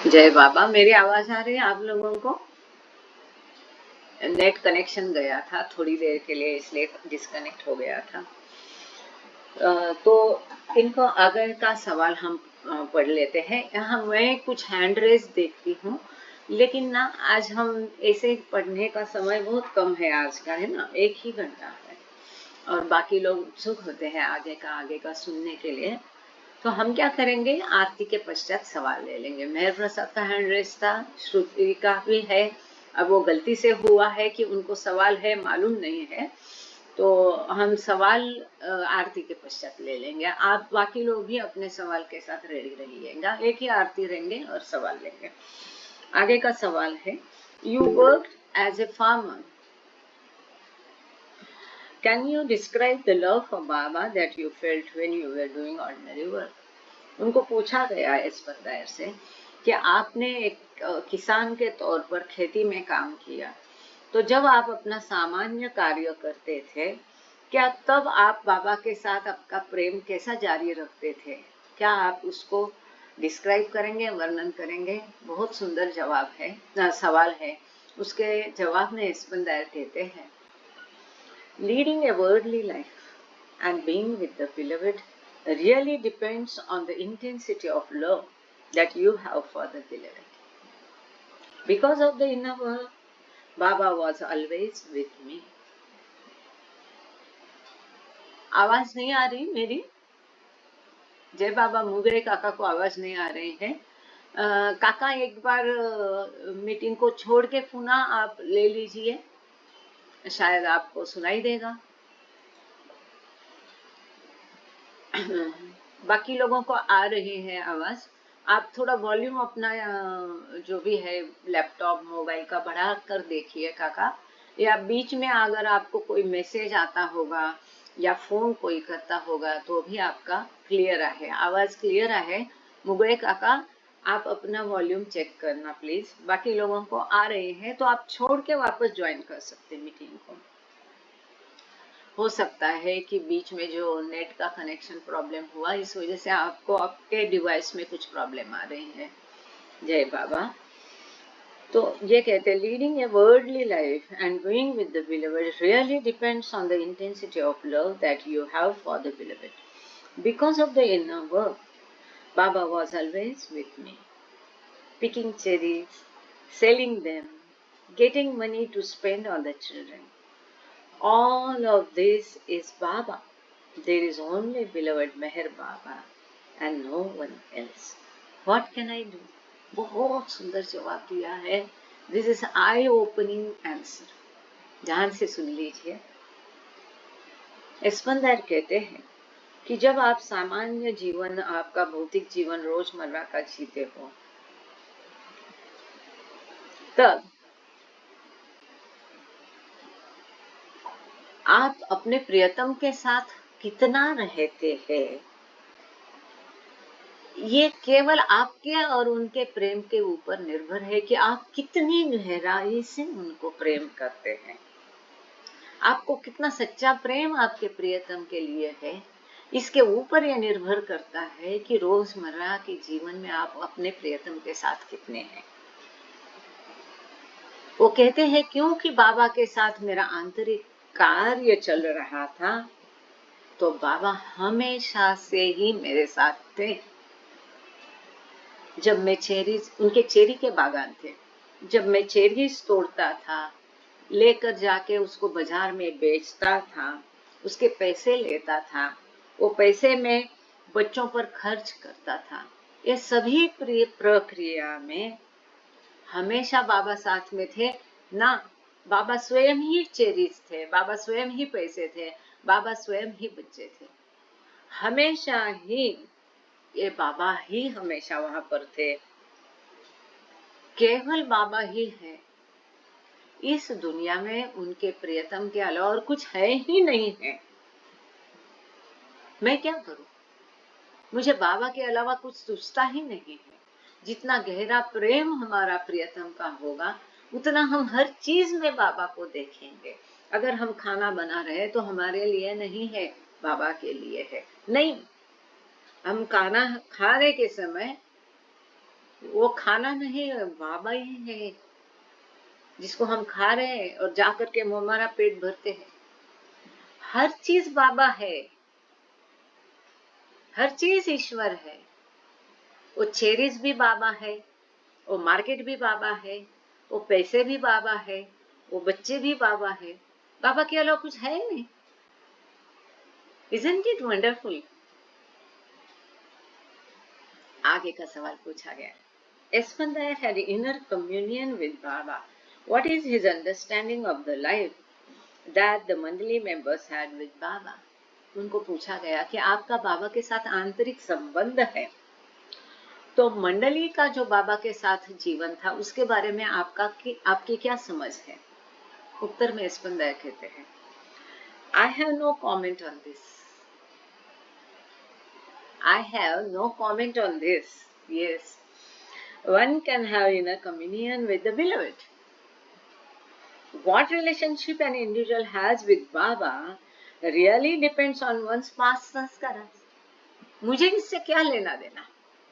जय बाबा। मेरी आवाज आ रही है आप लोगों को? नेट कनेक्शन गया था थोड़ी देर के लिए, इसलिए डिस्कनेक्ट हो गया था। तो इनको आगे का सवाल हम पढ़ लेते हैं। यहाँ मैं कुछ हैंड रेज देखती हूँ, लेकिन ना आज हम ऐसे पढ़ने का समय बहुत कम है आज का, है ना, 1 ही घंटा है और बाकी लोग उत्सुक होते हैं आगे का सुनने के लिए। तो हम क्या करेंगे, आरती के पश्चात सवाल ले लेंगे। मेहर प्रसाद का हैंड रेस था, श्रुति का भी है। अब वो गलती से हुआ है कि उनको सवाल है मालूम नहीं है, तो हम सवाल आरती के पश्चात ले लेंगे। आप बाकी लोग भी अपने सवाल के साथ रेडी रहिएगा। एक ही आरती रहेंगे और सवाल लेंगे। आगे का सवाल है, you work as a farmer, can you describe the love for Baba that you felt when you were doing ordinary work? उनको पूछा गया इस दायर से कि आपने एक किसान के तौर पर खेती में काम किया, तो जब आप अपना सामान्य कार्य करते थे, क्या तब आप बाबा के साथ आपका प्रेम कैसा जारी रखते थे? क्या आप उसको डिस्क्राइब करेंगे, वर्णन करेंगे? बहुत सुंदर जवाब है, सवाल है। उसके जवाब में इस्पन दायर कहते हैं, leading a worldly life and being with the beloved really depends on the intensity of love that you have for the beloved. Because of the inner work, Baba was always with me. आवाज नहीं आ रही मेरी? जय बाबा। मुगरे काका को आवाज नहीं आ रही है। काका एक बार मीटिंग को छोड़ के पुनः आप ले लीजिए, शायद आपको सुनाई देगा। बाकी लोगों को आ रही है आवाज। आप थोड़ा वॉल्यूम अपना जो भी है लैपटॉप मोबाइल का बढ़ा कर देखिए काका, या बीच में अगर आपको कोई मैसेज आता होगा या फोन कोई करता होगा तो भी आपका क्लियर है, आवाज क्लियर है। मुगले काका आप अपना वॉल्यूम चेक करना प्लीज। बाकी लोगों को आ रहे हैं तो आप छोड़ के वापस ज्वाइन कर सकते मीटिंग को। हो सकता है कि बीच में जो नेट का कनेक्शन प्रॉब्लम हुआ, इस वजह से आपको आपके डिवाइस में कुछ प्रॉब्लम आ रही है। जय बाबा। तो ये कहते हैं, leading a worldly life and being with the beloved really depends on the intensity of love that you have for the beloved. Because of the inner work, Baba was always with me, picking cherries, selling them, getting money to spend on the children. All of this is Baba. There is only beloved Meher Baba and no one else. What can I do? बहुत सुंदर जवाब दिया है। This is eye-opening answer. ध्यान से सुन लीजिए। स्पंदर कहते हैं कि जब आप सामान्य जीवन, आपका भौतिक जीवन रोजमर्रा का जीते हो, तब आप अपने प्रियतम के साथ कितना रहते हैं, ये केवल आपके और उनके प्रेम के ऊपर निर्भर है कि आप कितनी गहराई से उनको प्रेम करते हैं। आपको कितना सच्चा प्रेम आपके प्रियतम के लिए है, इसके ऊपर यह निर्भर करता है कि रोजमर्रा के जीवन में आप अपने प्रियतम के साथ कितने हैं। वो कहते हैं, क्योंकि बाबा के साथ मेरा आंतरिक कार्य चल रहा था, तो बाबा हमेशा से ही मेरे साथ थे। जब मैं उनके चेरी के बागान थे, जब मैं चेरीज तोड़ता था, लेकर जाके उसको बाजार में बेचता था, उसके पैसे लेता था, वो पैसे में बच्चों पर खर्च करता था, ये सभी प्रक्रिया में हमेशा बाबा साथ में थे ना। बाबा स्वयं ही चेरीज थे, बाबा स्वयं ही पैसे थे, बाबा स्वयं ही बच्चे थे। हमेशा ही ये बाबा ही हमेशा वहां पर थे। केवल बाबा ही है इस दुनिया में, उनके प्रियतम के अलावा और कुछ है ही नहीं है। मैं क्या करूं? मुझे बाबा के अलावा कुछ सूझता ही नहीं है। जितना गहरा प्रेम हमारा प्रियतम का होगा, उतना हम हर चीज में बाबा को देखेंगे। अगर हम खाना बना रहे तो हमारे लिए नहीं है, बाबा के लिए है। नहीं, हम खाना खाने के समय वो खाना नहीं, बाबा ही है जिसको हम खा रहे हैं और जाकर के हमारा पेट भरते हैं। हर चीज बाबा है, हर चीज ईश्वर है। वो चेरीज भी बाबा है, वो मार्केट भी बाबा है, वो पैसे भी बाबा है, वो बच्चे भी बाबा है। बाबा के अलावा कुछ है नहीं। Isn't it wonderful? आगे का सवाल पूछा गया। Esfandiyar had inner communion with Baba. What is his understanding of the life that the Mandali members had with Baba? उनको पूछा गया कि आपका बाबा के साथ आंतरिक संबंध है, तो मंडली का जो बाबा के साथ जीवन था उसके बारे में आपकी क्या समझ है? उत्तर में एस्पंदायर कहते हैं, I have no comment on this. I have no comment on this. Yes, one can have inner communion with the beloved. What relationship an individual has with Baba really depends on one's past sanskaras. मुझे इससे क्या लेना देना,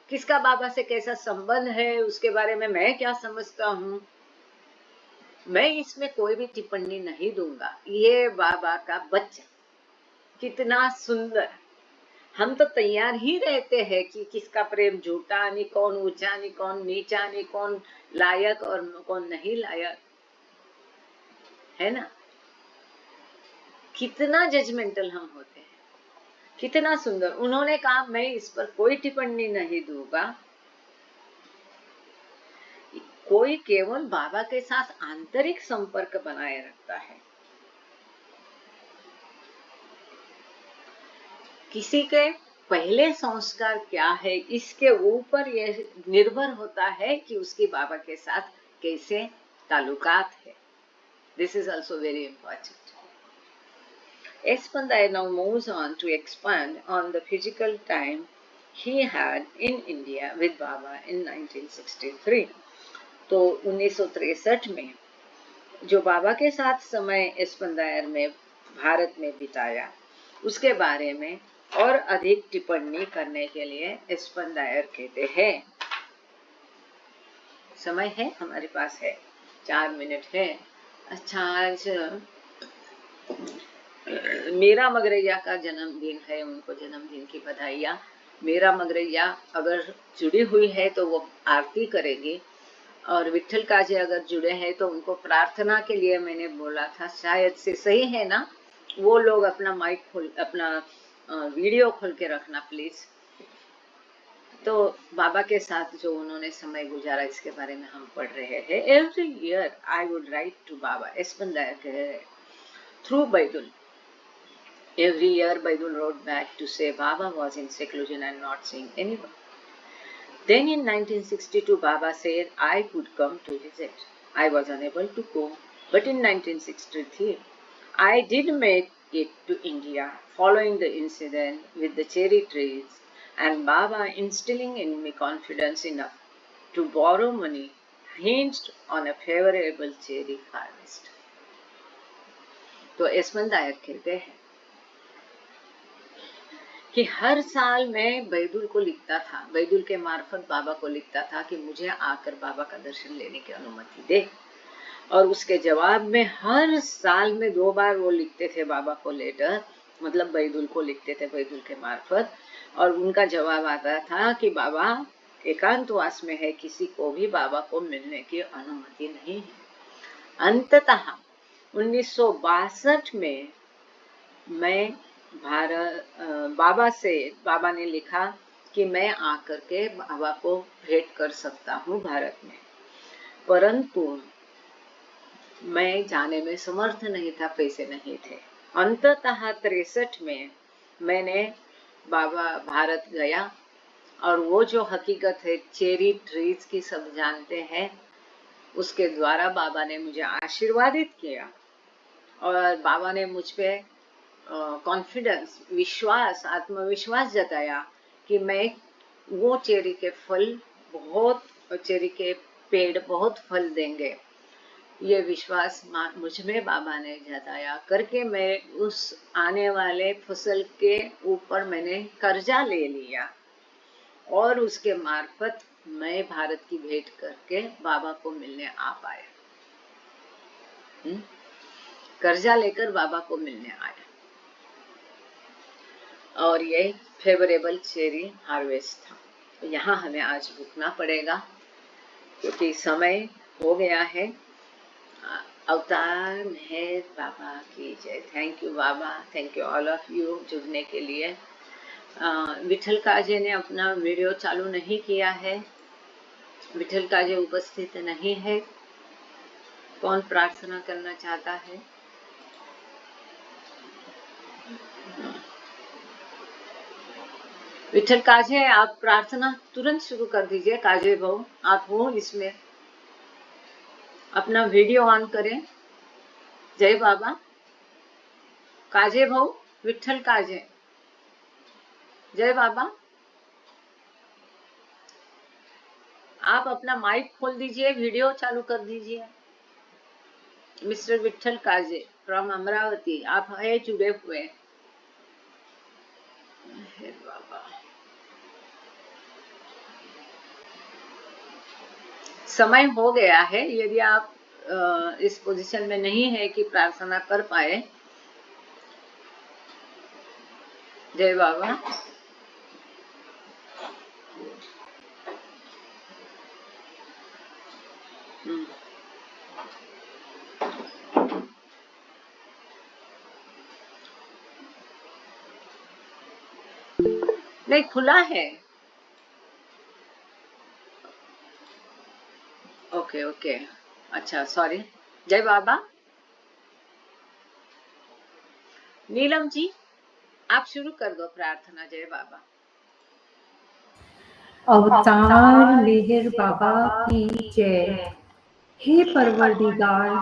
किसका बाबा से कैसा संबंध है उसके बारे में मैं क्या समझता हूँ, मैं इसमें कोई भी टिप्पणी नहीं दूंगा। ये बाबा का बच्चा कितना सुंदर, हम तो तैयार ही रहते हैं कि किसका प्रेम झूठा, नहीं कौन ऊंचा, नहीं कौन नीचा, नहीं कौन लायक और कौन नहीं लायक, है ना। कितना जजमेंटल हम होते हैं, कितना सुंदर। उन्होंने कहा मैं इस पर कोई टिप्पणी नहीं दूंगा। कोई केवल बाबा के साथ आंतरिक संपर्क बनाए रखता है। किसी के पहले संस्कार क्या है इसके ऊपर यह निर्भर होता है कि उसकी बाबा के साथ कैसे ताल्लुकात है। This is also very important. Esfandiyar now moves on to expand on the physical time he had in India with Baba in 1963. तो 1963 में जो बाबा के साथ समय एस्पंदायर में भारत में बिताया उसके बारे में और अधिक टिप्पणी करने के लिए एस्पंदायर कहते हैं, समय है हमारे पास है, 4 मिनट है। अच्छा, आज मीरा मगरैया का जन्मदिन है, उनको जन्मदिन की बधाइयाँ। मीरा मगरैया अगर जुड़ी हुई है तो वो आरती करेगी, और विठल काजी अगर जुड़े हैं तो उनको प्रार्थना के लिए मैंने बोला था, शायद से सही है ना, वो लोग अपना माइक खोल, अपना वीडियो खोल के रखना प्लीज। तो बाबा के साथ जो उन्होंने समय गुजारा इसके बारे में हम पढ़ रहे हैं। Every year I would write to बाबा, एस्पंदायर कह रहे, थ्रू बैदुल। Every year Baidul wrote back to say Baba was in seclusion and not seeing anyone. Then in 1962 Baba said I could come to visit. I was unable to go, but in 1963 I did make it to India following the incident with the cherry trees, and Baba instilling in me confidence enough to borrow money hinged on a favorable cherry harvest. तो एस्पंदायर कहते हैं कि हर साल मैं बैदुल को लिखता था, बैदुल के मार्फत बाबा को लिखता था कि मुझे आकर बाबा का दर्शन लेने की अनुमति दे, और उसके जवाब में हर साल में 2 बार वो लिखते थे बाबा को लेटर, मतलब बैदुल को लिखते थे बैदुल के मार्फत, और उनका जवाब आता था कि बाबा एकांतवास में है, किसी को भी बाबा को मिलने की अनुमति नहीं है। अंततः 1962 में मैं बाबा ने लिखा कि मैं आकर के बाबा को भेंट कर सकता हूँ भारत में, परंतु मैं जाने में समर्थ नहीं था, पैसे नहीं थे। अंततः 63 में मैंने बाबा भारत गया, और वो जो हकीकत है चेरी ट्रीज की सब जानते हैं, उसके द्वारा बाबा ने मुझे आशीर्वादित किया, और बाबा ने मुझ पे कॉन्फिडेंस, विश्वास, आत्मविश्वास जताया कि मैं वो चेरी के पेड़ बहुत फल देंगे। ये विश्वास मुझ में बाबा ने जताया करके मैं उस आने वाले फसल के ऊपर मैंने कर्जा ले लिया, और उसके मार्फत मैं भारत की भेंट करके बाबा को मिलने आ पाया। कर्जा लेकर बाबा को मिलने आया, और ये फेवरेबल चेरी हार्वेस्ट था। तो यहाँ हमें आज रुकना पड़ेगा क्योंकि समय हो गया है। अवतार मेहर बाबा की जय। Thank you Baba, thank you all of you जुड़ने के लिए। विठल काजे ने अपना वीडियो चालू नहीं किया है। विठल काजे उपस्थित नहीं है। कौन प्रार्थना करना चाहता है? विठल काजे, आप प्रार्थना तुरंत शुरू कर दीजिए। काजे भाऊ, आप हो इसमें, अपना वीडियो ऑन करें। जय बाबा। काजे भाऊ, विठल काजे, जय बाबा। आप अपना माइक खोल दीजिए, वीडियो चालू कर दीजिए। मिस्टर विठल काजे फ्रॉम अमरावती, आप है जुड़े हुए। बाबा, समय हो गया है। यदि आप इस पोजीशन में नहीं है कि प्रार्थना कर पाए। जय बाबा। नहीं, खुला है। ओके ओके, अच्छा सॉरी। जय बाबा। नीलम जी, आप शुरू कर दो प्रार्थना। जय बाबा। अवतार मेहर बाबा की जय। हे परवरदिगार,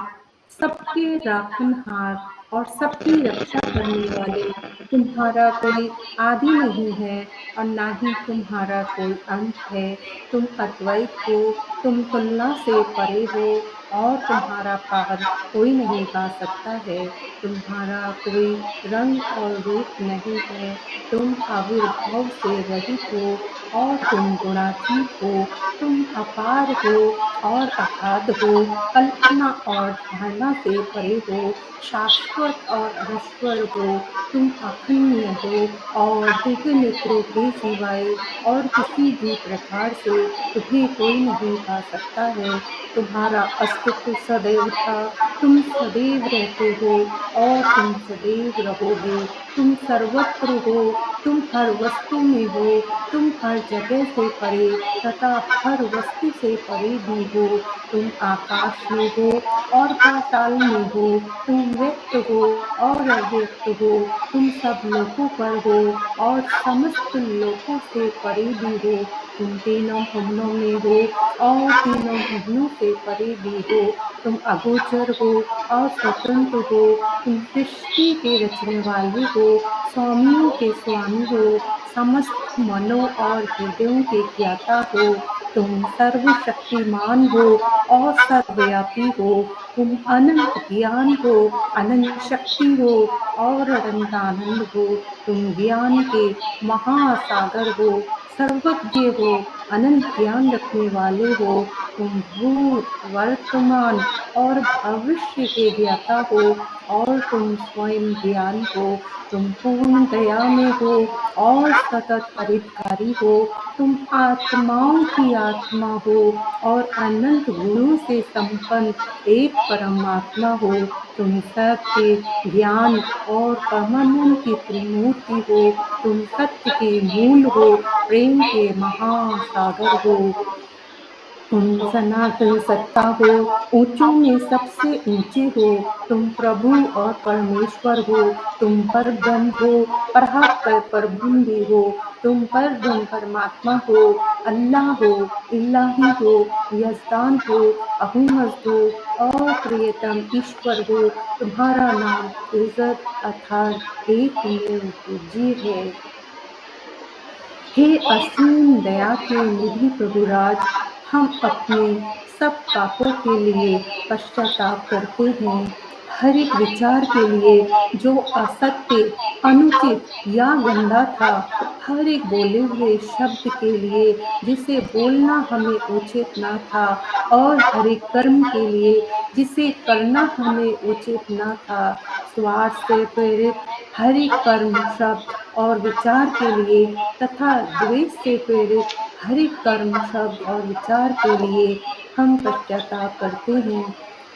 सबके राखनहार और सबकी रक्षा करने वाले, तुम्हारा कोई आदि नहीं है और ना ही तुम्हारा कोई अंत है। तुम अद्वैत हो, तुम तुलना से परे हो और तुम्हारा पार कोई नहीं पा सकता है। तुम्हारा कोई रंग और रूप नहीं है। तुम आविर्भाव से रहित हो और तुम गुणातीत हो। तुम अपार हो और अगाध हो, कल्पना और धारणा से परे हो, शाश्वत और अनश्वर हो। तुम अखंडनीय हो और दिव्य नेत्रों के सिवाय और किसी भी प्रकार से तुम्हें कोई नहीं पा सकता है। तुम्हारा अस्तित्व सदैव था, तुम सदैव रहते हो और तुम सदैव रहोगे। तुम सर्वत्र हो, तुम हर वस्तु में हो, तुम हर जगह से परे तथा हर वस्तु से परे भी हो। तुम आकाश में हो और पाताल में हो, तुम व्यक्त हो और अव्यक्त हो। तुम सब लोकों पर हो और समस्त लोकों से परे भी हो। तुम तीनों भुवनों में हो और तीनों भुवनों से परे भी हो। तुम अगोचर हो और स्वतंत्र हो। तुम सृष्टि के रचने वाले हो, स्वामियों के स्वामी हो, समस्त मनों और हृदयों के ज्ञाता हो। तुम सर्वशक्तिमान हो और सर्वव्यापी हो। तुम अनंत ज्ञान हो, अनंत शक्ति हो और अनंत आनंद हो। तुम ज्ञान के महासागर हो, सर्वज्ञ हो, अनंत ज्ञान रखने वाले हो। तुम भूत, वर्तमान और भविष्य के ज्ञाता हो और तुम स्वयं ज्ञान हो। तुम पूर्ण दया में हो और सतत परितकारी हो। तुम आत्माओं की आत्मा हो और अनंत गुणों से संपन्न एक परमात्मा हो। तुम सत्य, ज्ञान और परमानंद की त्रिमूर्ति हो। तुम सत्य के मूल हो, प्रेम के महासागर हो। तुम सनातन सत्ता हो, ऊंचों में सबसे ऊंचे हो। तुम प्रभु और परमेश्वर हो। तुम परब्रह्म हो, परब्रह्म भी हो। तुम परब्रह्म परमात्मा हो, अल्लाह हो, इलाही हो, यजदान हो, अहूमज़द हो और प्रियतम ईश्वर हो। तुम्हारा नाम इज्जत अर्थात एकमेव पूज्य है। हे असीम दया के निधि प्रभुराज, हम अपने सब पापों के लिए पश्चाताप करते हैं। हर एक विचार के लिए जो असत्य, अनुचित या गंदा था, हर एक बोले हुए शब्द के लिए जिसे बोलना हमें उचित ना था और हर एक कर्म के लिए जिसे करना हमें उचित ना था, स्वार्थ से प्रेरित हर एक कर्म, शब्द और विचार के लिए तथा द्वेष से प्रेरित हर एक कर्म, शब्द और विचार के लिए हम पश्चाताप करते हैं।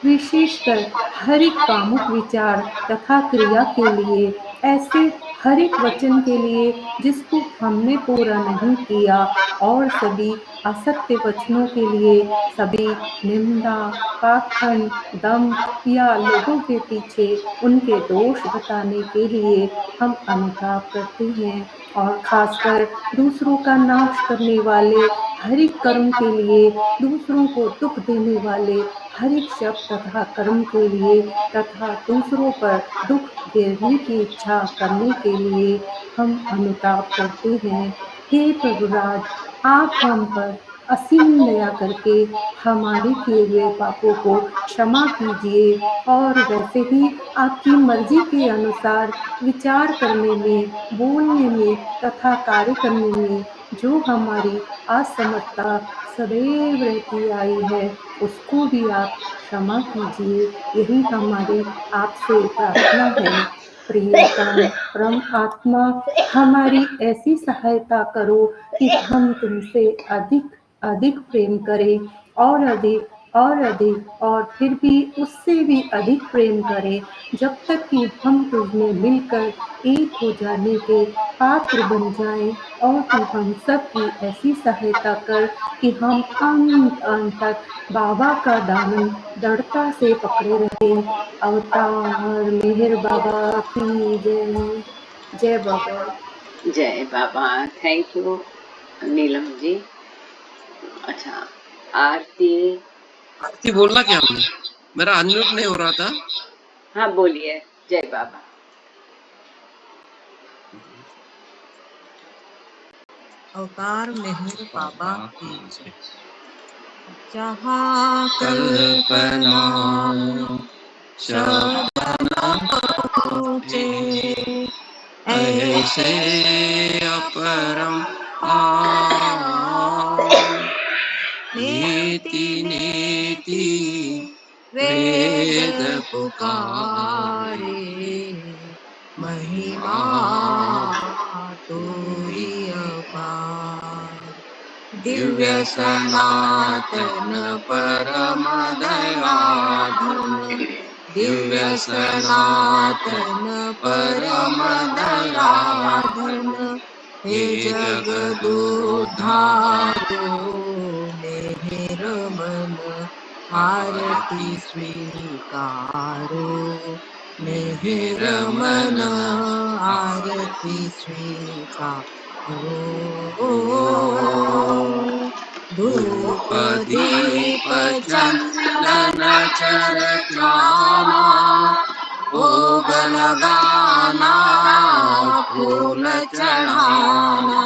विशेषकर हर एक कामुक विचार तथा क्रिया के लिए, ऐसे हर एक वचन के लिए जिसको हमने पूरा नहीं किया और सभी असत्य वचनों के लिए, सभी निंदा, पाखंड, दंभ या लोगों के पीछे उनके दोष बताने के लिए हम अनुताप करते हैं और खासकर दूसरों का नाश करने वाले हर एक कर्म के लिए, दूसरों को दुख देने वाले हर एक शब्द तथा कर्म के लिए तथा दूसरों पर दुख देने की इच्छा करने के लिए हम अनुताप करते हैं। हे प्रभुराज, आप हम पर असीम दया करके हमारे किए हुए पापों को क्षमा कीजिए और वैसे ही आपकी मर्जी के अनुसार विचार करने में, बोलने में तथा कार्य करने में जो हमारी असमर्थता सदैव रहती आई है, उसको भी आप क्षमा कीजिए। यही हमारी आपसे प्रार्थना है। प्रियतम परम आत्मा, हमारी ऐसी सहायता करो कि हम तुमसे अधिक अधिक प्रेम करें और अधिक और अधिक और फिर भी उससे भी अधिक प्रेम करें, जब तक कि हम तुझमें मिलकर एक हो जाने के पात्र बन जाएं। और तू हम सब की ऐसी सहायता कर कि हम अंत अंत तक बाबा का दामन दृढ़ता से पकड़े रहें। अवतार मेहर बाबा की जय। जय बाबा। जय बाबा। Thank you Neelam ji. अच्छा, आरती। आरती बोलना क्या हमने? मेरा अनम्यूट नहीं हो रहा था। हाँ बोलिए। जय बाबा। अवतार मेहर बाबा की जय। जहाँ कल्पना शब्द पहुँचे, ऐसे अपरम नीति नीति वेद पुकारे, महिमा तोरी अपार। दिव्य सनातन परम दयाधन, दिव्य सनातन परम दयाधन, हे जगदुद्धारो मेहर मन, आरती स्वीकारो मेहर मन, आरती स्वीकारो। धूप दीप चंदन चरचाना, भोग लगाना फूल चढ़ाना,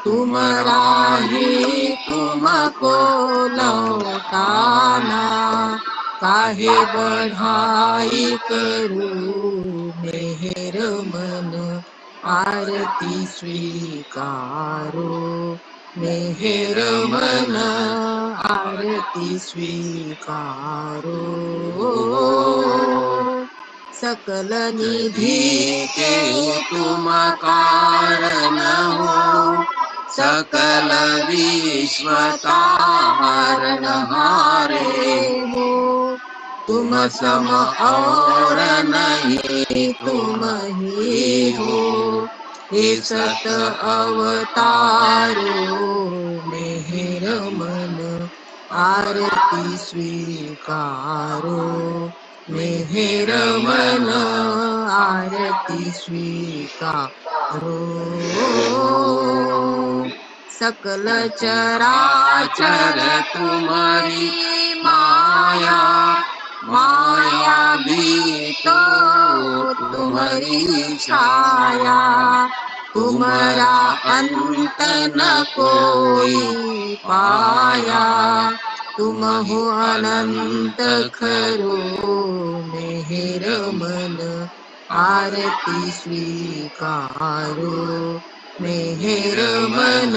तुम राही तुमको लौटाना, काहे बढ़ाई करूं मेहर मन, आरती स्वीकारो मेहर मन, आरती स्वीकारो। सकल निधि के तुम कारण हो, सकल विश्व तारणहारे हो, तुम सम और नहीं तुम ही हो, हे सत अवतारो मेहर मन, आरती स्वीकारो मेहर मन, आरती स्वीकारो। सकल चराचर तुम्हारी माया, माया भी तो तुम्हारी छाया, तुम्हारा अंत न कोई पाया, तुम हो अनंत खरो मेहर मन आरती स्वीकारो मेहर मन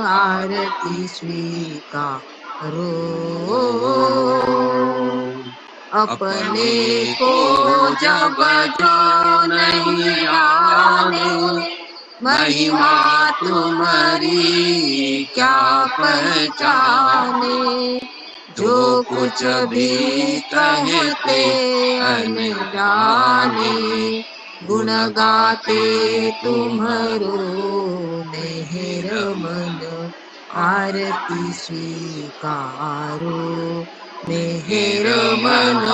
आरती स्वीकारो अपने को जब जो नहीं जाने महिमा तुम्हारी क्या पहचाने जो कुछ भी कहते अनजाने गुण गाते तुम्हारो मेहर मन आरती स्वीकारो मेहर मन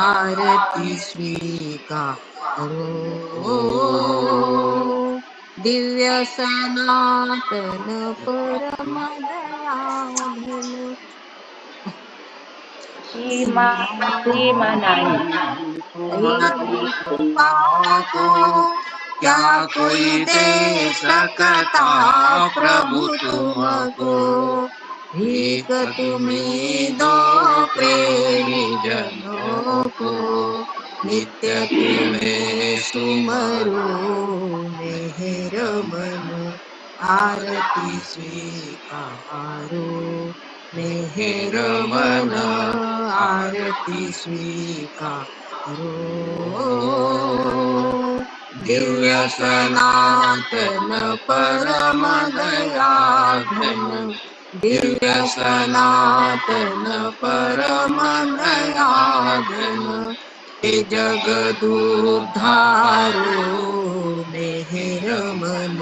आरती स्वीकारो दिव्य सनातन परम दयाघन श्रीमनाई तुम्हारी कृपा को क्या कोई दे सकता प्रभु तुमको भीख तुम्ही दो प्रेमी जनों को नित्य तुम्हें सुमरो मेहर मन आरती स्वीकारो मेहर मन आरती स्वीकारो दिव्य सनातन परम दयाघन दिव्य सनातन परम दयाघन हे जगदुद्धारो मेहर मन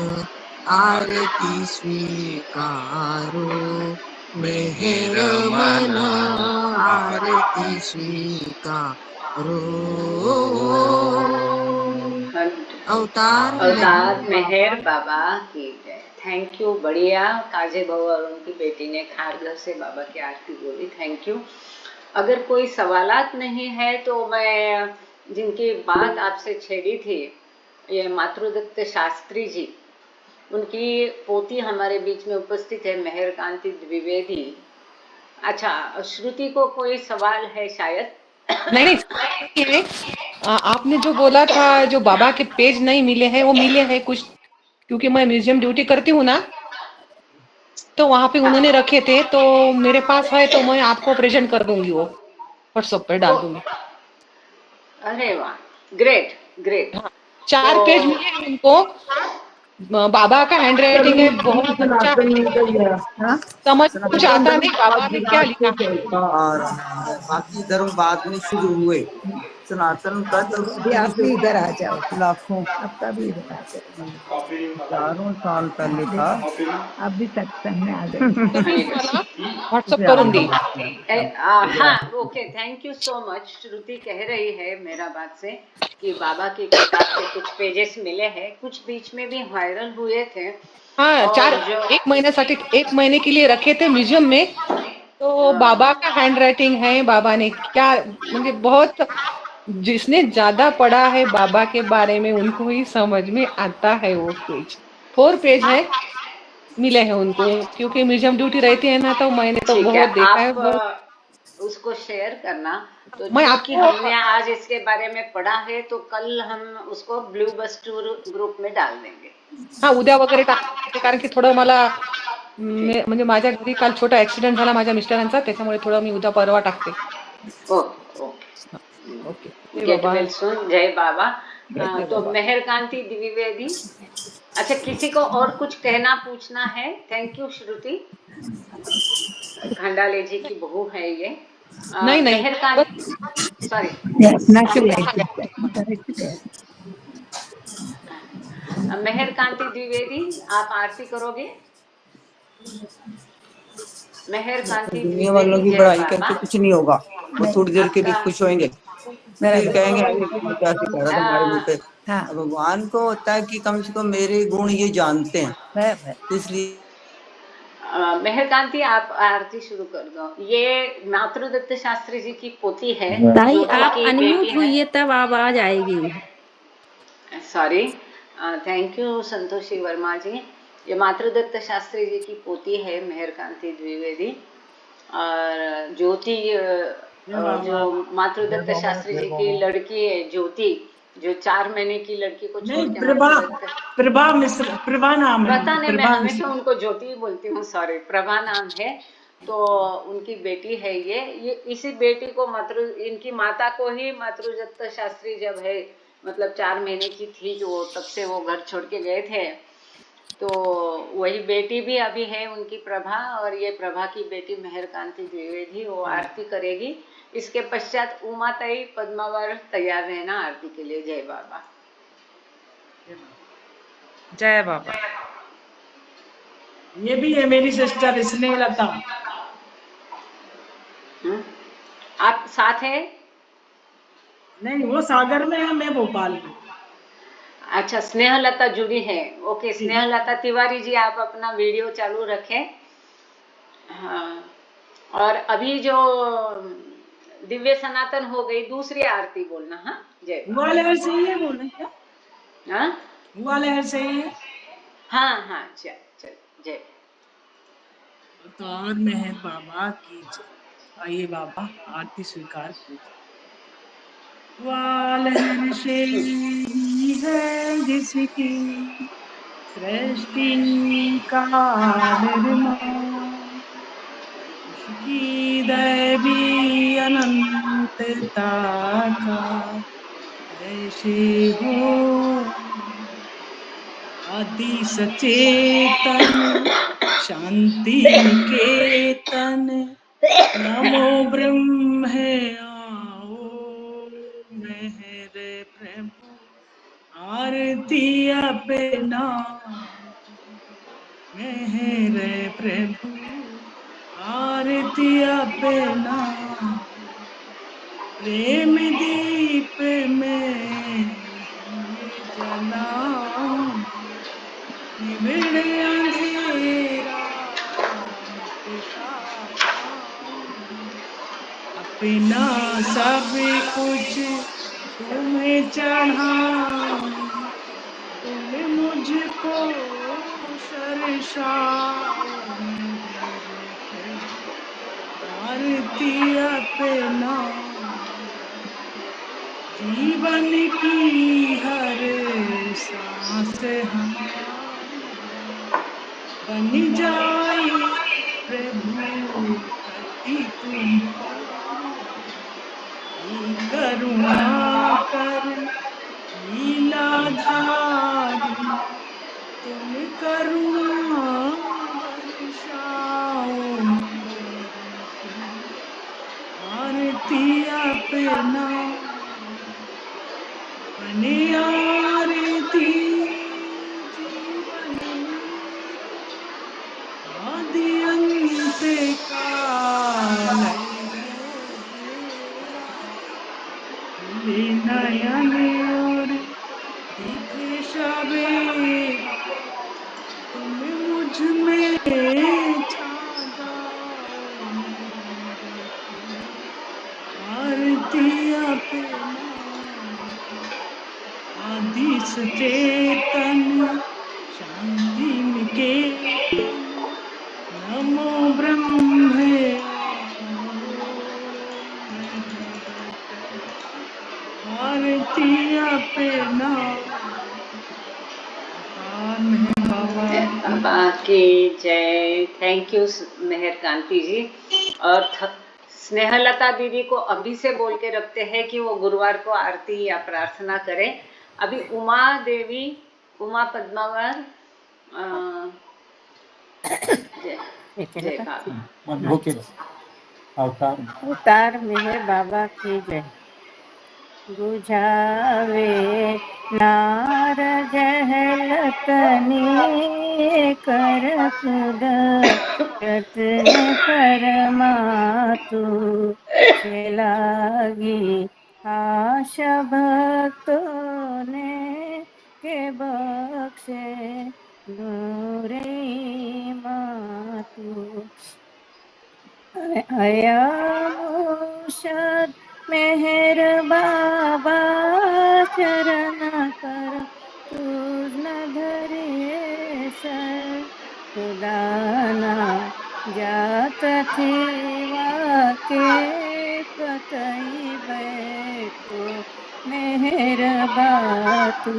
आरती स्वीकारो मेहर मन आरती स्वीकारो अवतार मेहर बाबा की जय। थैंक यू, बढ़िया। काजे बहू और उनकी बेटी ने खारघर से बाबा की आरती बोली, थैंक यू। अगर कोई सवालात नहीं है तो मैं जिनकी बात आपसे छेड़ी थी, ये मातृदत्त शास्त्री जी, उनकी पोती हमारे बीच में उपस्थित है, मेहर कांति द्विवेदी। अच्छा, श्रुति को कोई सवाल है शायद? नहीं, आपने जो बोला था जो बाबा के पेज नहीं मिले हैं, वो मिले हैं कुछ, क्योंकि मैं म्यूजियम ड्यूटी करती हूँ ना, तो वहां पे उन्होंने रखे थे, तो मेरे पास है, तो मैं आपको प्रेजेंट कर दूंगी, वो व्हाट्सएप पे डाल दूंगी। अरे वाह, ग्रेट ग्रेट। हाँ, 4 पेज मिले हैं उनको। बाबा का हैंड राइटिंग है, बहुत अच्छा है, समझ कुछ आता नहीं बाबा ने क्या लिखा है। आ रहा है, बाकी धर्म बाद में शुरू हुए, सनातन का तो आप भी इधर आ जाओ, लाखों आपका भी इधर आ जाओ, हजारों साल पहले था। आप भी सत्संग में आ गए। व्हाट्सएप करूंगी। हाँ, okay, thank you so much. Shruti कह रही है मेरा बात से कि बाबा की किताब के कुछ पेजेस मिले हैं, कुछ बीच में भी वायरल हुए थे। हाँ, और 1 महीने के लिए रखे थे म्यूजियम में, तो बाबा का हैंड राइटिंग है। बाबा ने क्या, मुझे बहुत, जिसने ज्यादा पढ़ा है बाबा के बारे में उनको ही समझ में आता है। वो पेज 4 पेज है, मिले हैं उनको, क्योंकि म्यूजियम ड्यूटी रहती है ना, तो मैंने तो ठीक बहुत है, देखा है। आप उसको शेयर करना। तो मैं क्योंकि आपको हमने आज इसके बारे में पढ़ा है, तो कल हम उसको ब्लू बस टूर ग्रुप में डाल देंगे। हाँ, उद्या वगैरे टाकते, कारण की थोडं मला म्हणजे माझ्या घरी काल छोटा ऍक्सिडेंट झाला माझ्या मिस्टरांचा, त्याच्यामुळे थोडं मी उद्या परवा टाकते। Okay okay, get well soon, जय बाबा। तो बाबा। मेहर कांति द्विवेदी। अच्छा, किसी को और कुछ कहना पूछना है? थैंक यू श्रुति, खंडाले जी की बहू है ये। नहीं मेहर कांति, सॉरी, मेहर कांति द्विवेदी, आप आरती करोगे? मेहर कांति दुनिया वालों द्विवेदी, की जय बड़ाई बाबा। करके कुछ नहीं होगा, वो थोड़ी देर के लिए खुश होंगे, फिर कहेंगे क्या सिखा रहा तुम्हारे मुंह पे। भगवान को होता है कि कम से कम मेरे गुण ये जानते हैं, इसलिए मेहर कांति, आप आरती शुरू कर दो। ये मातृदत्त शास्त्री जी की पोती है, ताई आप अनम्यूट हुई तब आवाज आएगी। Sorry, thank you Santoshi Verma ji. ये मातृदत्त शास्त्री जी की पोती है, मेहर कांति द्विवेदी। और ज्योति जो मातृदत्त शास्त्री जी की लड़की है ज्योति, जो 4 महीने की लड़की को छोड़ के प्रभा मिश्र, प्रभा नाम है, पता नहीं, मैं हमेशा उनको ज्योति ही बोलती हूँ, सॉरी, प्रभा नाम है। तो उनकी बेटी है ये इसी बेटी को इनकी माता को ही मातृदत्त शास्त्री जब है मतलब 4 महीने की थी जो तब से वो घर छोड़ के गए थे, तो वही बेटी भी अभी है उनकी प्रभा, और ये प्रभा की बेटी मेहरकांति द्विवेदी वो आरती करेगी। इसके पश्चात उमाताई पद्मावर तैयार रहना आरती के लिए। जय बाबा। जय बाबा। ये भी है मेरी सिस्टर स्नेहलता। आप साथ है? नहीं, वो सागर में है, मैं भोपाल में। अच्छा, स्नेहलता जुड़ी है। ओके, स्नेहलता तिवारी जी, आप अपना वीडियो चालू रखें। हाँ, और अभी जो दिव्य सनातन हो गई, दूसरी आरती बोलना। हाँ, जय। हुआ लहर सही है बोलना क्या? हाँ, हुआ लहर सही है। हाँ हाँ, चल चल, जय। अवतार मेहर बाबा की जय। आइए बाबा, आरती स्वीकार कीजिए। लहर से ही है जिसकी सृष्टि का निर्माण, उसकी दैवी अनंतता का कैसे हो आदि सचेतन शांति निकेतन, नमो ब्रह्म आओ मेहर प्रभु आरती अपना, मेहर प्रभु आरती अपना, प्रेम दीप में हमें जलाओ, निबिड़ अंधेरा मिटता पाऊं, अपना सब कुछ तुम्हें चढ़ाऊं, तुम मुझको सरसाओ, मेरे प्रभु आरती अपना, जीवन की हर सांस हमारी बन जाए प्रभु पति तुम्हारी, करुणा कर लीलाधारी, तुम करुणा बरसाओ, मेरे प्रभु आरती अपना, बने आरती जीवन मीरा, आदि अंत काल है तेरा, खुले नयन और दिखे सवेरा, तुम मुझ में छा जाओ, मेरे प्रभु आरती अपना, आदि सचेतन शांति निकेतन, नमो ब्रह्म आओ मेहर प्रभु आरती अपना, अवतार मेहर बाबा की जय। थैंक यू मेहरकांति जी। और स्नेहलता दीदी को अभी से बोल के रखते हैं कि वो गुरुवार को आरती या प्रार्थना करें। अभी उमा देवी, उमा पद्मावर, जय बाबा। अवतार मेहर बाबा की जय। बुझावे नार जहलतनी करत रत्न परमातु से लागी आशा भक्तों ने के बख्शे नूरे मातु, अया मुर्शद मेहर बाबा चरण कर तुझ न धरे सर, खुदाना जात थी वाके पतई बैठो मेहर बातू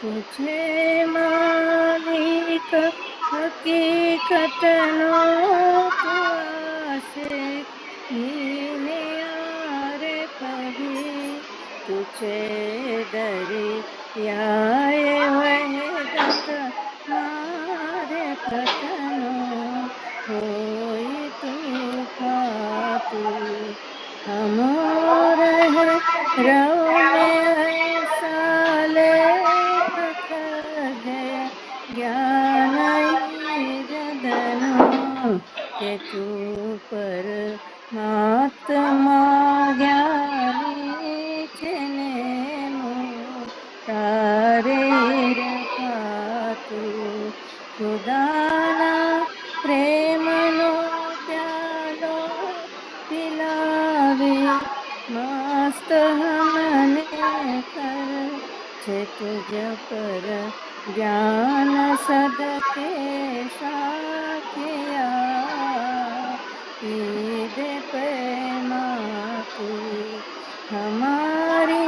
तुझे मालिक हकीकत नो तू आसे नीने आरे पभी तुझे दरियाए वहदत मारे पतनो होई तू फातू हमोर है रव में ऐसा लेख गया ज्ञान जदनो के तू पर महात्मा ज्ञानी छने तारे रखातू खुदाना प्रेमनो प्यालो पिलावे मस्त हमने कर छे तुझ पर ज्ञान सदके साखिया ईदे प्रेमा तू हमारी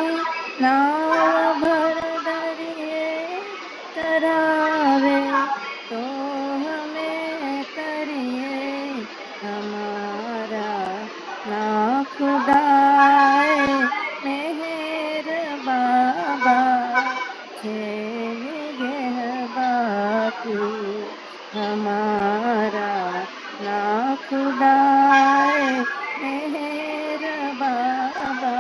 नाव भर दरिए तरावे तो हमें करिए हमारा ना खुदाए मेहर बाबा छेगे बातू हमारा ना खुदाए मेहर बाबा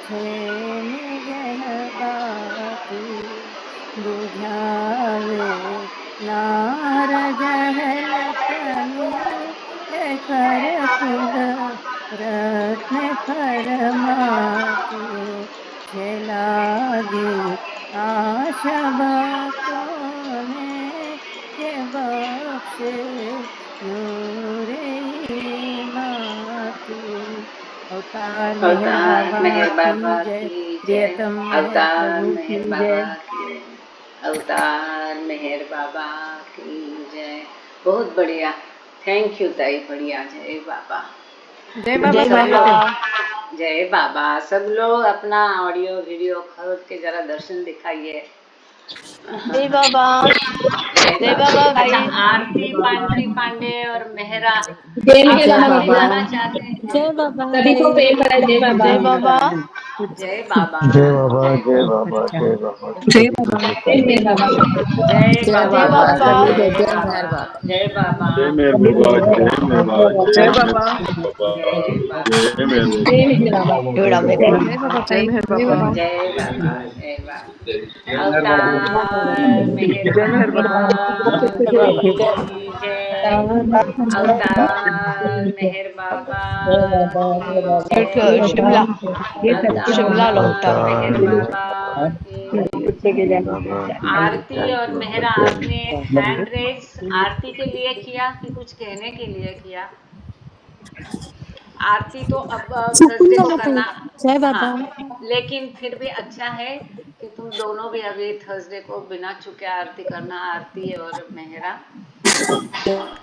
छेगे बातू बुझावे नार जहलतनु कर खुद रत्न फरमातू छलागी आशा बातों ने के बख्शे नूरे मातू अवतार मेहर बाबा की जय अवतार मेहर बाबा की जय, अवतार मेहर बाबा की जय। बहुत बढ़िया, थैंक यू ताई, बढ़िया। जय बाबा, जय बाबा, जय बाबा। सब लोग अपना ऑडियो वीडियो खोल के जरा दर्शन दिखाइए। जय बाबा, जय बाबा। अच्छा, आरती पांडे और मेहरा गाना चाहते हैं। जय बाबा, सभी को प्रेम भरा जय बाबा। जय बाबा, जय बाबा, जय बाबा, जय बाबा, जय बाबा, जय बाबा, जय बाबा, जय बाबा, जय मेहर बाबा, जय बाबा, जय मेहर बाबा, जय मेहर बाबा, जय बाबा, जय मेहर जय बाबा, जय मेहर बाबा, जय बाबा, जय बाबा। अवतार मेहर जय मेहर बाबा, की जय, अवतार मेहर बाबा की जय, शिमला शिमला लौटा मेहर बाबा की जय। आरती और मेहरा, आपने हैंड रेज आरती के लिए किया कि कुछ कहने के लिए किया? आरती तो अब थर्सडे को करना। जय बाबा, हाँ, लेकिन फिर भी अच्छा है कि तुम दोनों भी अभी थर्सडे को बिना चुके आरती करना, आरती और मेहरा।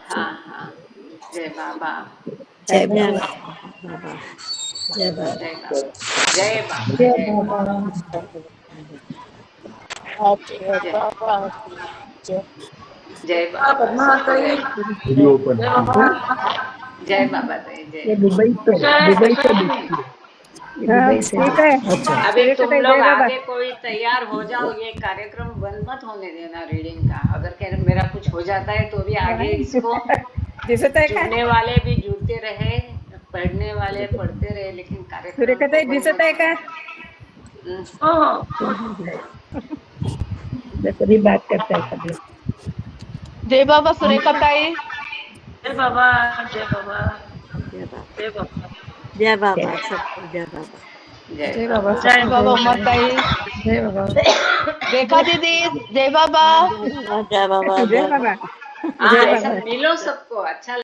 हाँ हाँ, जय बाबा, जय बाबा, जय बाबा, जय बाबा, जय बाबा, जय बाबा, जय बाबा, जय बाबा, जय। दुबई से ठीक है। अभी तुम लोग आगे कोई तैयार हो जाओ, ये कार्यक्रम बंद मत होने देना रीडिंग का। अगर मेरा कुछ हो जाता है तो भी आगे इसको जुड़ने वाले भी जुड़ते रहे, पढ़ने वाले पढ़ते रहे, लेकिन कार्यक्रम दिसत आहे का? तरी बात करता है। जय बाबा सुरेखा ताई, जय बाबा, जय बाबा, जय बाबा, जय बाबा, सबको जय बाबा, जय बाबा, जय बाबा उमा ताई, जय बाबा, रेखा दीदी, जय बाबा, जय बाबा, जय बाबा। हाँ, ऐसा मिलो सबको, अच्छा